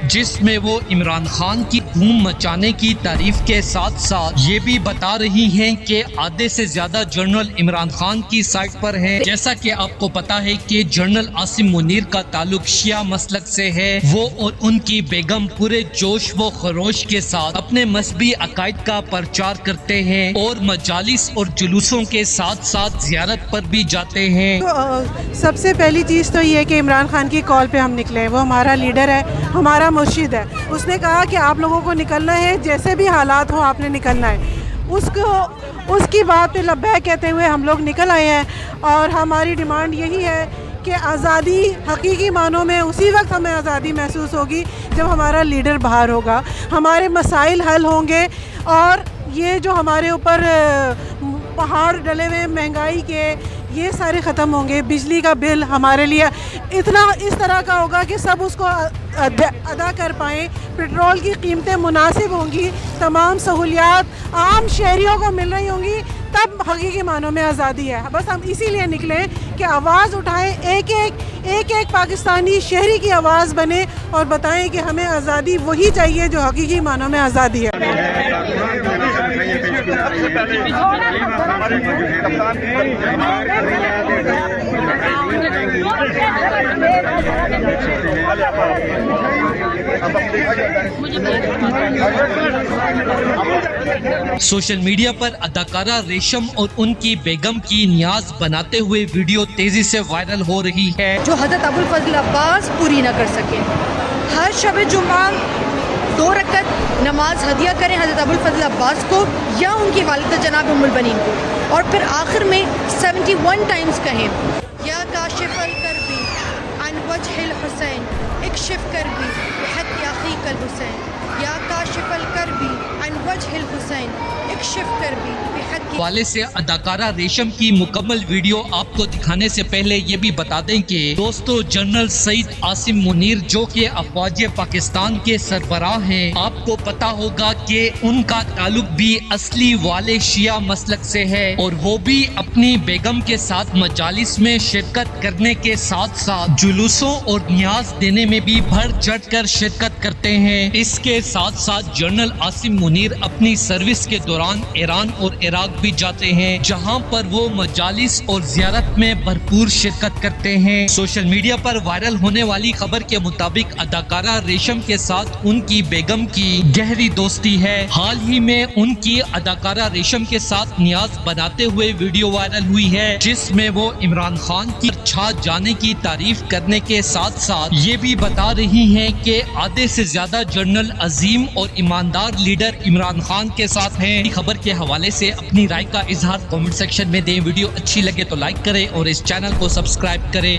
جس میں وہ عمران خان کی دھوم مچانے کی تعریف کے ساتھ ساتھ یہ بھی بتا رہی ہیں کہ آدھے سے زیادہ جنرل عمران خان کی سائٹ پر ہیں۔ جیسا کہ آپ کو پتا ہے کہ جنرل عاصم منیر کا تعلق شیعہ مسلک سے ہے، وہ اور ان کی بیگم پورے جوش و خروش کے ساتھ اپنے مذہبی عقائد کا پرچار کرتے ہیں اور مجالس اور جلوسوں کے ساتھ ساتھ زیارت پر بھی جاتے ہیں۔ سب سے پہلی چیز تو یہ کہ عمران خان کی کال پہ ہم نکلے، وہ ہمارا لیڈر ہے، ہمارا مرشد ہے۔ اس نے کہا کہ آپ لوگوں کو نکلنا ہے، جیسے بھی حالات ہو آپ نے نکلنا ہے۔ اس کی بات پہ لبیک کہتے ہوئے ہم لوگ نکل آئے ہیں، اور ہماری ڈیمانڈ یہی ہے کہ آزادی حقیقی معنوں میں اسی وقت ہمیں آزادی محسوس ہوگی جب ہمارا لیڈر باہر ہوگا، ہمارے مسائل حل ہوں گے، اور یہ جو ہمارے اوپر پہاڑ ڈلے ہوئے مہنگائی کے یہ سارے ختم ہوں گے۔ بجلی کا بل ہمارے لیے اتنا اس طرح کا ہوگا کہ سب اس کو ادا کر پائیں، پیٹرول کی قیمتیں مناسب ہوں گی، تمام سہولیات عام شہریوں کو مل رہی ہوں گی، تب حقیقی معنوں میں آزادی ہے۔ بس ہم اسی لیے نکلیں کہ آواز اٹھائیں، ایک ایک پاکستانی شہری کی آواز بنے اور بتائیں کہ ہمیں آزادی وہی چاہیے جو حقیقی معنوں میں آزادی ہے۔ سوشل میڈیا پر اداکارہ ریشم اور ان کی بیگم کی نیاز بناتے ہوئے ویڈیو تیزی سے وائرل ہو رہی ہے، جو حضرت ابوالفضل عباس پوری نہ کر سکے۔ ہر شب جمعہ 2 رکعت نماز ہدیہ کریں حضرت ابوالفضل عباس کو یا ان کی والدہ جناب ام البنین کو، اور پھر آخر میں 71 ٹائمز کہیں یا کاشف الکربی عن وجہ الحسین اکشف کربی بحق اخیک الحسین یا کاشف الکربی عن وجہ الحسین اکشف کربی بحق۔ حوالے سے اداکارہ ریشم کی مکمل ویڈیو آپ کو دکھانے سے پہلے یہ بھی بتا دیں کہ دوستو، جنرل سعید عاصم منیر جو کہ افواج پاکستان کے سربراہ ہیں، آپ کو پتا ہوگا کہ ان کا تعلق بھی اصلی والے شیعہ مسلک سے ہے، اور وہ بھی اپنی بیگم کے ساتھ مجالس میں شرکت کرنے کے ساتھ ساتھ جلوسوں اور نیاز دینے میں بھی بڑھ چڑھ کر شرکت کرتے ہیں۔ اس کے ساتھ ساتھ جنرل عاصم منیر اپنی سروس کے دوران ایران اور عراق بھی جاتے ہیں، جہاں پر وہ مجالس اور زیارت میں بھرپور شرکت کرتے ہیں۔ سوشل میڈیا پر وائرل ہونے والی خبر کے مطابق اداکارہ ریشم کے ساتھ ان کی بیگم کی گہری دوستی ہے۔ حال ہی میں ان کی اداکارہ ریشم کے ساتھ نیاز بناتے ہوئے ویڈیو وائرل ہوئی ہے، جس میں وہ عمران خان کی چھا جانے کی تعریف کرنے کے ساتھ ساتھ یہ بھی بتا رہی ہیں کہ آدھے سے زیادہ جنرل عظیم اور ایماندار لیڈر عمران خان کے ساتھ ہیں۔ خبر کے حوالے سے اپنی رائے کا اظہار کامنٹ سیکشن میں دیں۔ ویڈیو اچھی لگے تو لائک کریں اور اس چینل کو سبسکرائب کریں۔